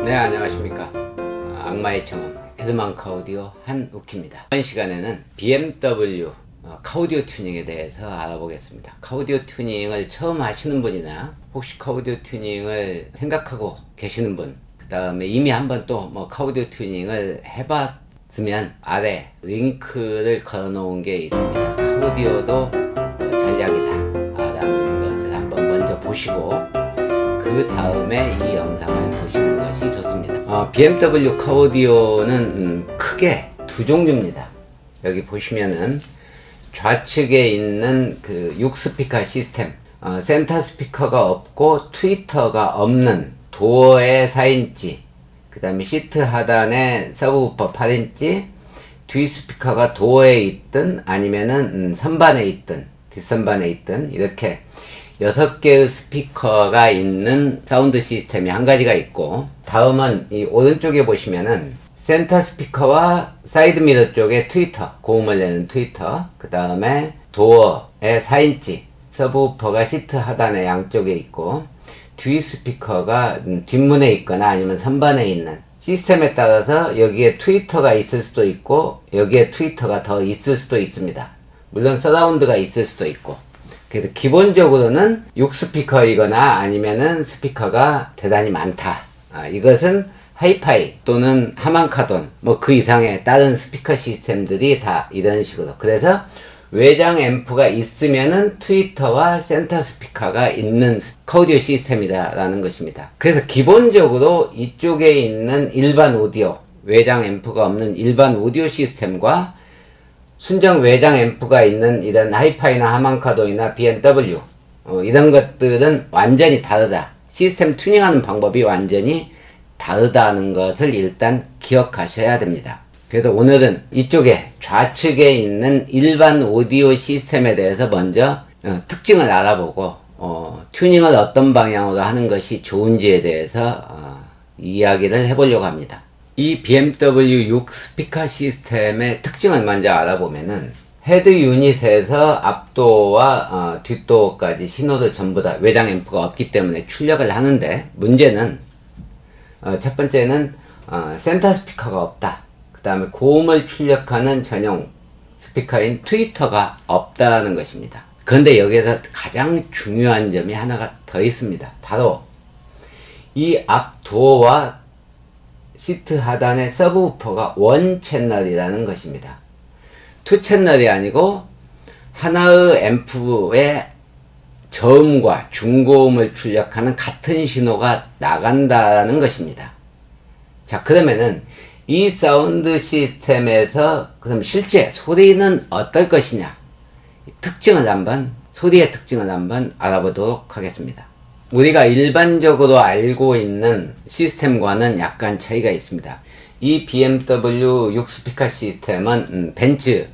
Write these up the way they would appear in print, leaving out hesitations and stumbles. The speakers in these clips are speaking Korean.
네, 안녕하십니까. 악마의 청음 헤드만크 오디오 한우키입니다. 이번 시간에는 BMW 카오디오 튜닝에 대해서 알아보겠습니다. 카오디오 튜닝을 처음 하시는 분이나 혹시 카오디오 튜닝을 생각하고 계시는 분, 그 다음에 이미 한번 또 카오디오 튜닝을 해봤으면 아래 링크를 걸어 놓은 게 있습니다. 카오디오도 전략이다 라는 것을 한번 먼저 보시고 그 다음에 이 영상을 보시는 것이 좋습니다. BMW 카오디오는 크게 두 종류입니다. 여기 보시면은 좌측에 있는 그 6스피커 시스템, 센터 스피커가 없고 트위터가 없는 도어에 4인치, 그 다음에 시트 하단에 서브우퍼 8인치, 뒤 스피커가 도어에 있든 아니면은 선반에 있든 뒷선반에 있든 이렇게 6개의 스피커가 있는 사운드 시스템이 한 가지가 있고, 다음은 이 오른쪽에 보시면은 센터 스피커와 사이드 미러 쪽에 트위터, 고음을 내는 트위터, 그 다음에 도어에 4인치, 서브우퍼가 시트 하단에 양쪽에 있고, 뒤 스피커가 뒷문에 있거나 아니면 선반에 있는, 시스템에 따라서 여기에 트위터가 있을 수도 있고 여기에 트위터가 더 있을 수도 있습니다. 물론 서라운드가 있을 수도 있고. 그래서 기본적으로는 6스피커이거나 아니면은 스피커가 대단히 많다. 이것은 하이파이 또는 하만카돈 그 이상의 다른 스피커 시스템들이 다 이런 식으로. 그래서 외장 앰프가 있으면은 트위터와 센터 스피커가 있는 카오디오 시스템이다 라는 것입니다. 그래서 기본적으로 이쪽에 있는 일반 오디오, 외장 앰프가 없는 일반 오디오 시스템과 순정 외장 앰프가 있는 이런 하이파이나 하만카돈이나 BMW 이런 것들은 완전히 다르다. 시스템 튜닝하는 방법이 완전히 다르다는 것을 일단 기억하셔야 됩니다. 그래서 오늘은 이쪽에 좌측에 있는 일반 오디오 시스템에 대해서 먼저 특징을 알아보고 튜닝을 어떤 방향으로 하는 것이 좋은지에 대해서 이야기를 해보려고 합니다. 이 BMW 6스피커 시스템의 특징을 먼저 알아보면은 헤드 유닛에서 앞도어와 뒷도어까지 신호를 전부 다 외장 앰프가 없기 때문에 출력을 하는데, 문제는 첫 번째는 센터 스피커가 없다. 그 다음에 고음을 출력하는 전용 스피커인 트위터가 없다는 것입니다. 그런데 여기에서 가장 중요한 점이 하나가 더 있습니다. 바로 이 앞도어와 시트 하단의 서브우퍼가 원 채널이라는 것입니다. 투 채널이 아니고 하나의 앰프의 저음과 중고음을 출력하는 같은 신호가 나간다는 것입니다. 자, 그러면은 이 사운드 시스템에서 그럼 실제 소리는 어떨 것이냐, 소리의 특징을 한번 알아보도록 하겠습니다. 우리가 일반적으로 알고 있는 시스템과는 약간 차이가 있습니다. 이 BMW 6스피커 시스템은 벤츠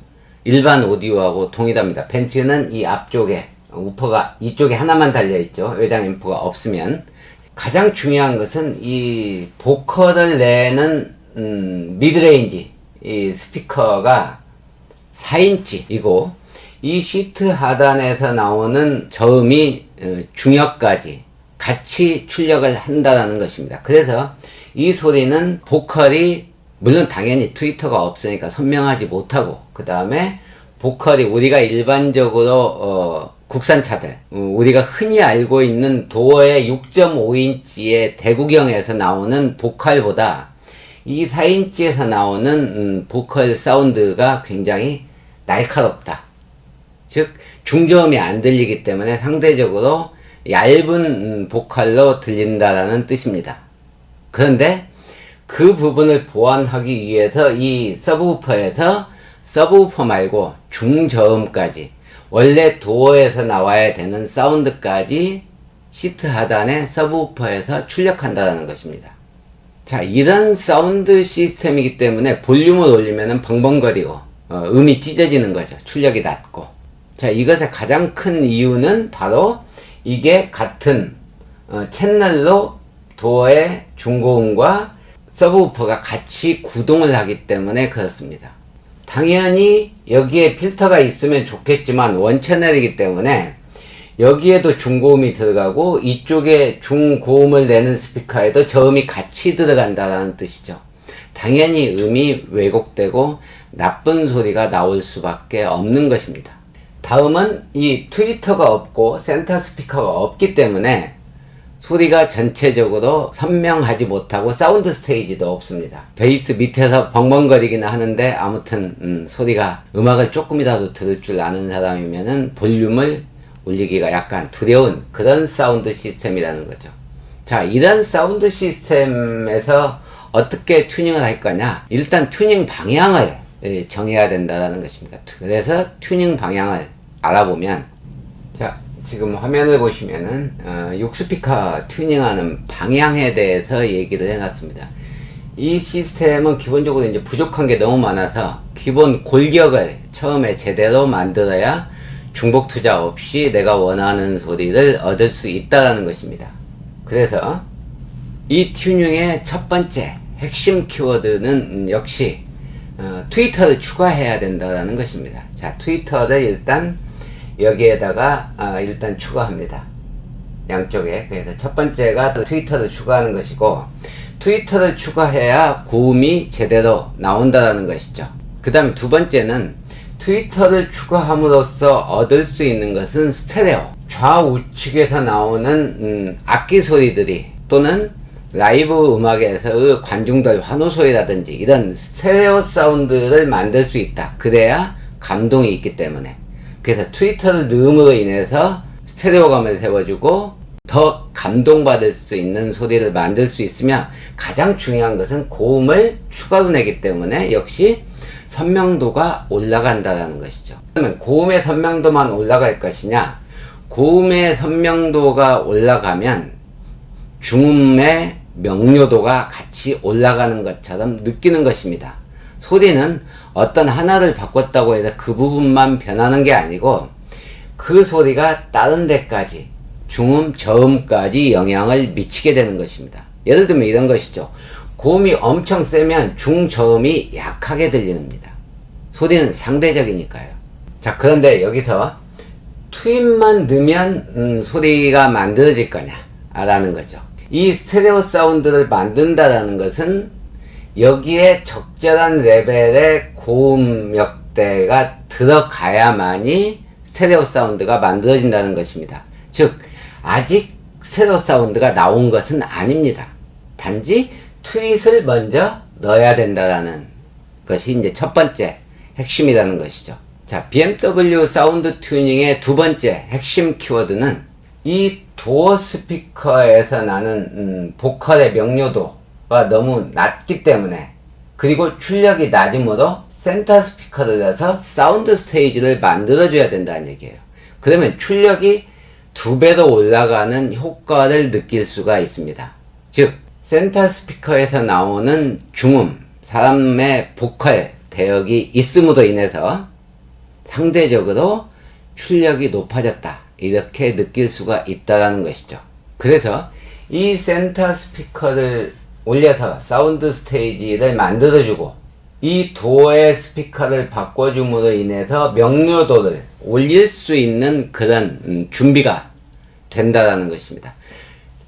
일반 오디오하고 동일합니다. 벤츠는 이 앞쪽에 우퍼가 이쪽에 하나만 달려있죠. 외장 앰프가 없으면. 가장 중요한 것은 이 보컬을 내는 미드레인지 이 스피커가 4인치이고 이 시트 하단에서 나오는 저음이 중역까지 같이 출력을 한다는 것입니다. 그래서 이 소리는 보컬이 물론 당연히 트위터가 없으니까 선명하지 못하고, 그 다음에 보컬이 우리가 일반적으로 국산차들, 우리가 흔히 알고 있는 도어의 6.5인치의 대구경에서 나오는 보컬보다 이 4인치에서 나오는 보컬 사운드가 굉장히 날카롭다. 즉 중저음이 안 들리기 때문에 상대적으로 얇은 보컬로 들린다라는 뜻입니다. 그런데 그 부분을 보완하기 위해서 이 서브우퍼에서 서브우퍼 말고 중저음까지 원래 도어에서 나와야 되는 사운드까지 시트 하단의 서브우퍼에서 출력한다는 것입니다. 자, 이런 사운드 시스템이기 때문에 볼륨을 올리면 벙벙거리고 음이 찢어지는 거죠. 출력이 낮고. 자, 이것의 가장 큰 이유는 바로 이게 같은 채널로 도어의 중고음과 서브우퍼가 같이 구동을 하기 때문에 그렇습니다. 당연히 여기에 필터가 있으면 좋겠지만 원 채널이기 때문에 여기에도 중고음이 들어가고 이쪽에 중고음을 내는 스피커에도 저음이 같이 들어간다는 뜻이죠. 당연히 음이 왜곡되고 나쁜 소리가 나올 수밖에 없는 것입니다. 다음은 이 트위터가 없고 센터 스피커가 없기 때문에 소리가 전체적으로 선명하지 못하고 사운드 스테이지도 없습니다. 베이스 밑에서 벙벙거리기는 하는데 아무튼 소리가 음악을 조금이라도 들을 줄 아는 사람이면은 볼륨을 올리기가 약간 두려운 그런 사운드 시스템이라는 거죠. 자, 이런 사운드 시스템에서 어떻게 튜닝을 할 거냐? 일단 튜닝 방향을 정해야 된다는 것입니다. 그래서 튜닝 방향을 알아보면, 자, 지금 화면을 보시면은 6스피커 튜닝하는 방향에 대해서 얘기를 해놨습니다. 이 시스템은 기본적으로 이제 부족한 게 너무 많아서 기본 골격을 처음에 제대로 만들어야 중복 투자 없이 내가 원하는 소리를 얻을 수 있다는 것입니다. 그래서 이 튜닝의 첫 번째 핵심 키워드는 역시 트위터를 추가해야 된다는 것입니다. 자, 트위터를 일단 여기에다가 일단 추가합니다. 양쪽에. 그래서 첫 번째가 트위터를 추가하는 것이고, 트위터를 추가해야 고음이 제대로 나온다는 것이죠. 그 다음에 두 번째는 트위터를 추가함으로써 얻을 수 있는 것은 스테레오, 좌우측에서 나오는 악기 소리들이 또는 라이브 음악에서의 관중들 환호 소리라든지 이런 스테레오 사운드를 만들 수 있다. 그래야 감동이 있기 때문에. 그래서 트위터를 넣음으로 인해서 스테레오감을 세워주고 더 감동받을 수 있는 소리를 만들 수 있으며, 가장 중요한 것은 고음을 추가로 내기 때문에 역시 선명도가 올라간다는 것이죠. 그러면 고음의 선명도만 올라갈 것이냐? 고음의 선명도가 올라가면 중음의 명료도가 같이 올라가는 것처럼 느끼는 것입니다. 소리는 어떤 하나를 바꿨다고 해서 그 부분만 변하는 게 아니고 그 소리가 다른 데까지 중음, 저음까지 영향을 미치게 되는 것입니다. 예를 들면 이런 것이죠. 고음이 엄청 세면 중저음이 약하게 들립니다. 소리는 상대적이니까요. 자, 그런데 여기서 트윈만 넣으면 소리가 만들어질 거냐 라는 거죠. 이 스테레오 사운드를 만든다라는 것은 여기에 적절한 레벨의 고음역대가 들어가야만이 스테레오 사운드가 만들어진다는 것입니다. 즉, 아직 스테레오 사운드가 나온 것은 아닙니다. 단지 트윗을 먼저 넣어야 된다는 것이 이제 첫 번째 핵심이라는 것이죠. 자, BMW 사운드 튜닝의 두 번째 핵심 키워드는 이 도어 스피커에서 나는 보컬의 명료도가 너무 낮기 때문에, 그리고 출력이 낮으므로 센터 스피커를 넣어서 사운드 스테이지를 만들어줘야 된다는 얘기예요. 그러면 출력이 2배로 올라가는 효과를 느낄 수가 있습니다. 즉, 센터 스피커에서 나오는 중음, 사람의 보컬 대역이 있음으로 인해서 상대적으로 출력이 높아졌다, 이렇게 느낄 수가 있다는 것이죠. 그래서 이 센터 스피커를 올려서 사운드 스테이지를 만들어주고 이 도어의 스피커를 바꿔줌으로 인해서 명료도를 올릴 수 있는 그런 준비가 된다는 것입니다.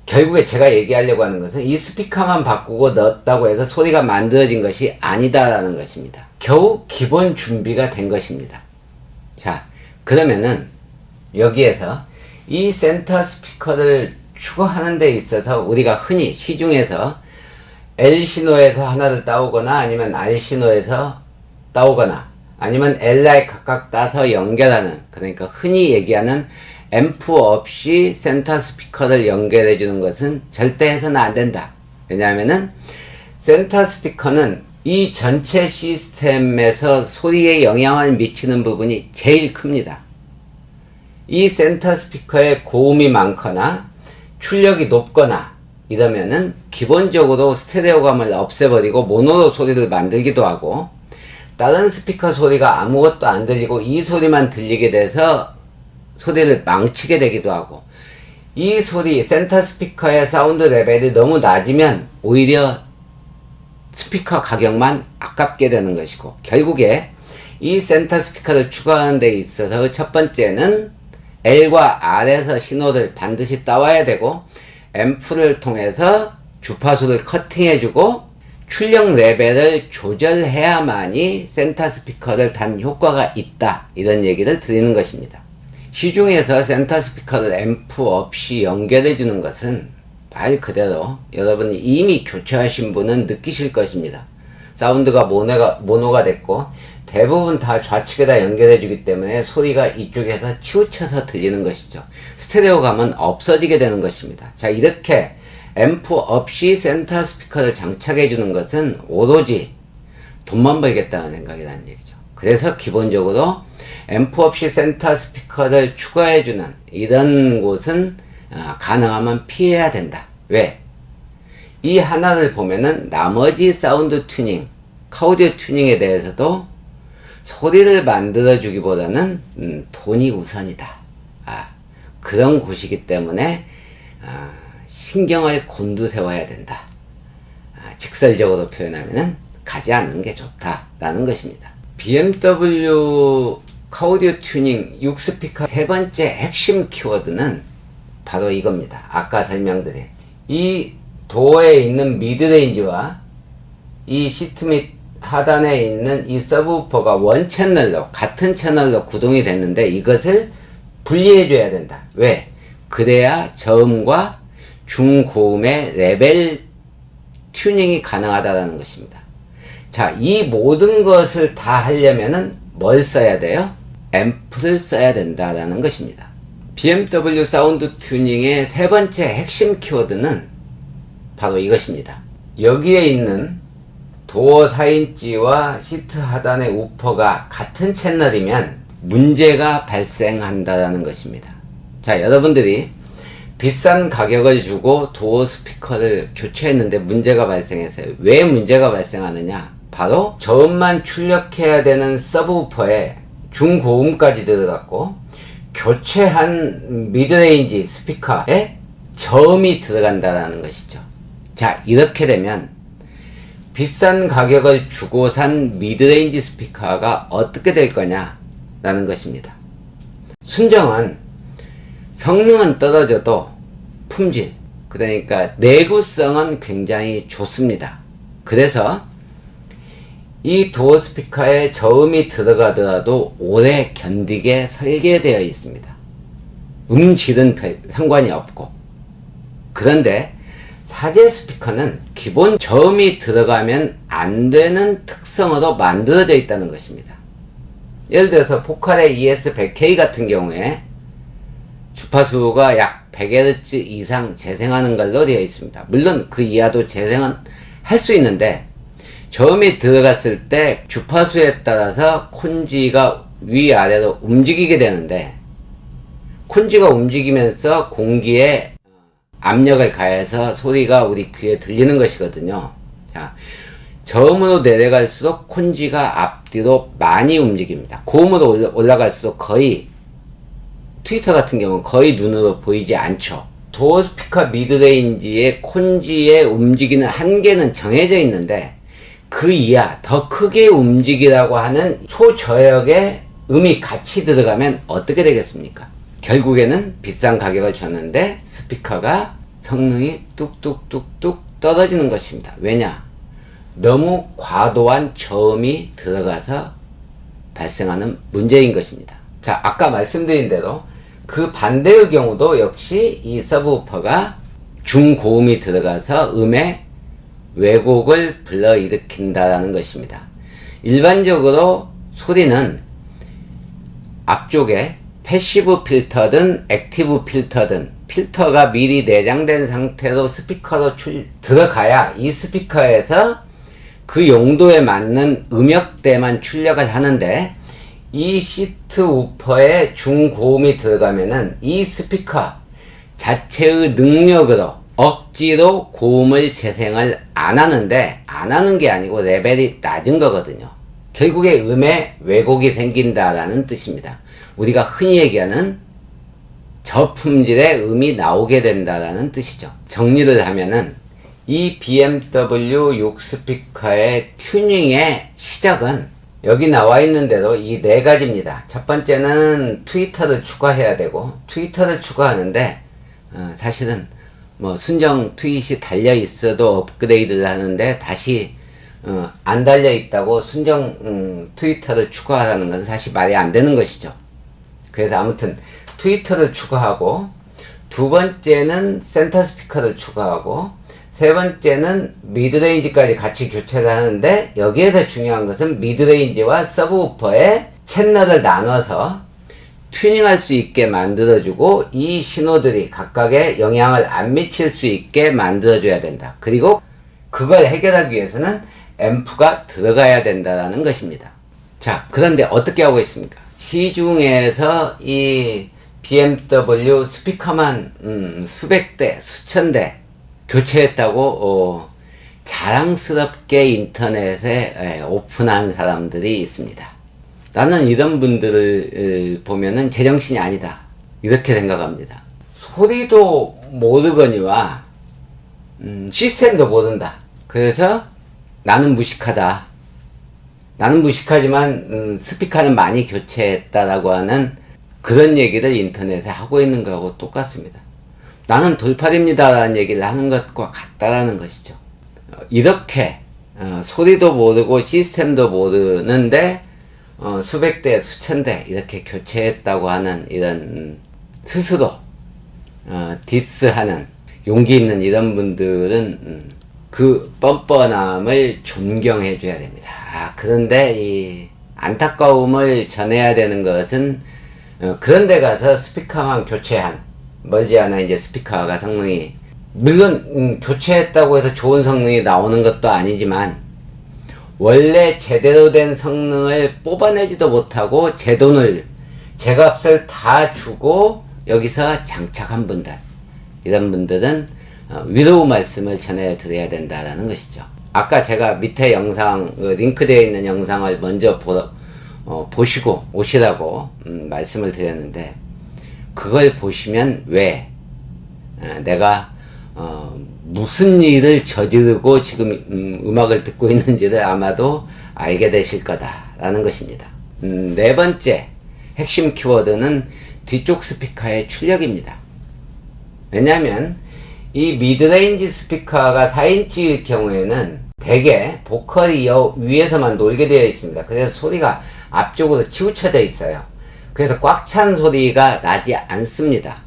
결국에 제가 얘기하려고 하는 것은 이 스피커만 바꾸고 넣었다고 해서 소리가 만들어진 것이 아니다라는 것입니다. 겨우 기본 준비가 된 것입니다. 자, 그러면은 여기에서 이 센터 스피커를 추가하는 데 있어서 우리가 흔히 시중에서 L 신호에서 하나를 따오거나 아니면 R 신호에서 따오거나 아니면 L라에 각각 따서 연결하는, 그러니까 흔히 얘기하는 앰프 없이 센터 스피커를 연결해 주는 것은 절대 해서는 안 된다. 왜냐하면은 센터 스피커는 이 전체 시스템에서 소리에 영향을 미치는 부분이 제일 큽니다. 이 센터 스피커에 고음이 많거나 출력이 높거나 이러면은 기본적으로 스테레오감을 없애버리고 모노로 소리를 만들기도 하고, 다른 스피커 소리가 아무것도 안 들리고 이 소리만 들리게 돼서 소리를 망치게 되기도 하고, 이 소리 센터 스피커의 사운드 레벨이 너무 낮으면 오히려 스피커 가격만 아깝게 되는 것이고, 결국에 이 센터 스피커를 추가하는 데 있어서 첫 번째는 L과 R에서 신호를 반드시 따와야 되고 앰프를 통해서 주파수를 커팅해주고 출력 레벨을 조절해야만이 센터 스피커를 단 효과가 있다, 이런 얘기를 드리는 것입니다. 시중에서 센터 스피커를 앰프 없이 연결해 주는 것은 말 그대로 여러분이 이미 교체하신 분은 느끼실 것입니다. 사운드가 모노가 됐고 대부분 다 좌측에다 연결해 주기 때문에 소리가 이쪽에서 치우쳐서 들리는 것이죠. 스테레오감은 없어지게 되는 것입니다. 자, 이렇게 앰프 없이 센터 스피커를 장착해 주는 것은 오로지 돈만 벌겠다는 생각이라는 얘기죠. 그래서 기본적으로 앰프 없이 센터 스피커를 추가해 주는 이런 곳은 가능하면 피해야 된다. 왜? 이 하나를 보면은 나머지 사운드 튜닝, 카오디오 튜닝에 대해서도 소리를 만들어 주기보다는 돈이 우선이다. 그런 곳이기 때문에 신경을 곤두세워야 된다. 직설적으로 표현하면은 가지 않는 게 좋다라는 것입니다. BMW 카오디오 튜닝 6스피커 세 번째 핵심 키워드는 바로 이겁니다. 아까 설명드린 이 도어에 있는 미드레인지와 이 시트 및 하단에 있는 이 서브우퍼가 원 채널로, 같은 채널로 구동이 됐는데 이것을 분리해 줘야 된다. 왜? 그래야 저음과 중고음의 레벨 튜닝이 가능하다는 것입니다. 자, 이 모든 것을 다 하려면은 뭘 써야 돼요? 앰프를 써야 된다라는 것입니다. BMW 사운드 튜닝의 세 번째 핵심 키워드는 바로 이것입니다. 여기에 있는 도어 4인치와 시트 하단의 우퍼가 같은 채널이면 문제가 발생한다라는 것입니다. 자, 여러분들이 비싼 가격을 주고 도어 스피커를 교체했는데 문제가 발생했어요. 왜 문제가 발생하느냐? 바로 저음만 출력해야 되는 서브우퍼에 중고음까지 들어갔고 교체한 미드레인지 스피커에 저음이 들어간다라는 것이죠. 자, 이렇게 되면 비싼 가격을 주고 산 미드레인지 스피커가 어떻게 될 거냐라는 것입니다. 순정은 성능은 떨어져도 품질, 그러니까 내구성은 굉장히 좋습니다. 그래서 이 도어 스피커에 저음이 들어가더라도 오래 견디게 설계되어 있습니다. 음질은 상관이 없고. 그런데 사제 스피커는 기본 저음이 들어가면 안 되는 특성으로 만들어져 있다는 것입니다. 예를 들어서 보컬의 ES100K 같은 경우에 주파수가 약 100Hz 이상 재생하는 걸로 되어 있습니다. 물론 그 이하도 재생은 할 수 있는데 저음이 들어갔을 때 주파수에 따라서 콘지가 위아래로 움직이게 되는데 콘지가 움직이면서 공기에 압력을 가해서 소리가 우리 귀에 들리는 것이거든요. 자, 저음으로 내려갈수록 콘지가 앞뒤로 많이 움직입니다. 고음으로 올라갈수록 거의, 트위터 같은 경우는 거의 눈으로 보이지 않죠. 도어 스피커 미드레인지의 콘지의 움직이는 한계는 정해져 있는데 그 이하 더 크게 움직이라고 하는 초저역의 음이 같이 들어가면 어떻게 되겠습니까? 결국에는 비싼 가격을 줬는데 스피커가 성능이 뚝뚝뚝뚝 떨어지는 것입니다. 왜냐? 너무 과도한 저음이 들어가서 발생하는 문제인 것입니다. 자, 아까 말씀드린 대로 그 반대의 경우도 역시 이 서브우퍼가 중고음이 들어가서 음의 왜곡을 불러일으킨다라는 것입니다. 일반적으로 소리는 앞쪽에 패시브 필터든 액티브 필터든 필터가 미리 내장된 상태로 스피커로 들어가야 이 스피커에서 그 용도에 맞는 음역대만 출력을 하는데 이 시트 우퍼에 중고음이 들어가면은 이 스피커 자체의 능력으로 억지로 고음을 재생을 안 하는데, 안 하는 게 아니고 레벨이 낮은 거거든요. 결국에 음에 왜곡이 생긴다라는 뜻입니다. 우리가 흔히 얘기하는 저품질의 음이 나오게 된다라는 뜻이죠. 정리를 하면은 이 BMW 6스피커의 튜닝의 시작은 여기 나와 있는 대로 이 네 가지입니다. 첫 번째는 트위터를 추가해야 되고, 트위터를 추가하는데 사실은 뭐 순정 트윗이 달려 있어도 업그레이드를 하는데 다시 안 달려 있다고 순정 트위터를 추가하라는 건 사실 말이 안 되는 것이죠. 그래서 아무튼 트위터를 추가하고, 두 번째는 센터 스피커를 추가하고, 세 번째는 미드레인지까지 같이 교체를 하는데, 여기에서 중요한 것은 미드레인지와 서브우퍼의 채널을 나눠서 튜닝할 수 있게 만들어주고, 이 신호들이 각각의 영향을 안 미칠 수 있게 만들어줘야 된다. 그리고 그걸 해결하기 위해서는 앰프가 들어가야 된다는 것입니다. 자, 그런데 어떻게 하고 있습니까? 시중에서 이 BMW 스피커만 수백 대, 수천 대 교체했다고 자랑스럽게 인터넷에 오픈한 사람들이 있습니다. 나는 이런 분들을 보면은 제정신이 아니다, 이렇게 생각합니다. 소리도 모르거니와 시스템도 모른다. 그래서 나는 무식하다, 나는 무식하지만 스피커는 많이 교체했다라고 하는 그런 얘기를 인터넷에 하고 있는 거하고 똑같습니다. 나는 돌팔입니다 라는 얘기를 하는 것과 같다라는 것이죠. 이렇게 소리도 모르고 시스템도 모르는데 수백 대, 수천 대 이렇게 교체했다고 하는 이런 스스로 디스하는 용기 있는 이런 분들은 그 뻔뻔함을 존경해 줘야 됩니다. 그런데 이 안타까움을 전해야 되는 것은 그런 데 가서 스피커만 교체한, 머지않아 이제 스피커가 성능이 물론 교체했다고 해서 좋은 성능이 나오는 것도 아니지만, 원래 제대로 된 성능을 뽑아내지도 못하고 제 돈을, 제 값을 다 주고 여기서 장착한 분들, 이런 분들은 위로의 말씀을 전해드려야 된다는 것이죠. 아까 제가 밑에 영상, 링크되어 있는 영상을 먼저 보시고 오시라고 말씀을 드렸는데, 그걸 보시면 왜 내가 무슨 일을 저지르고 지금 음악을 듣고 있는지를 아마도 알게 되실 거다라는 것입니다. 네 번째 핵심 키워드는 뒤쪽 스피커의 출력입니다. 왜냐하면 이 미드레인지 스피커가 4인치일 경우에는 대개 보컬이 위에서만 놀게 되어 있습니다. 그래서 소리가 앞쪽으로 치우쳐져 있어요. 그래서 꽉 찬 소리가 나지 않습니다.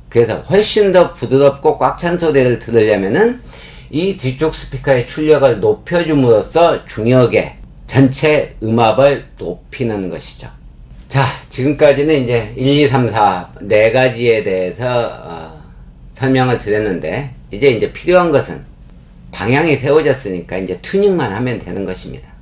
그래서 훨씬 더 부드럽고 꽉 찬 소리를 들으려면은 이 뒤쪽 스피커의 출력을 높여줌으로써 중역의 전체 음압을 높이는 것이죠. 자, 지금까지는 이제 1, 2, 3, 4 네 가지에 대해서 설명을 드렸는데, 이제 필요한 것은 방향이 세워졌으니까 이제 튜닝만 하면 되는 것입니다.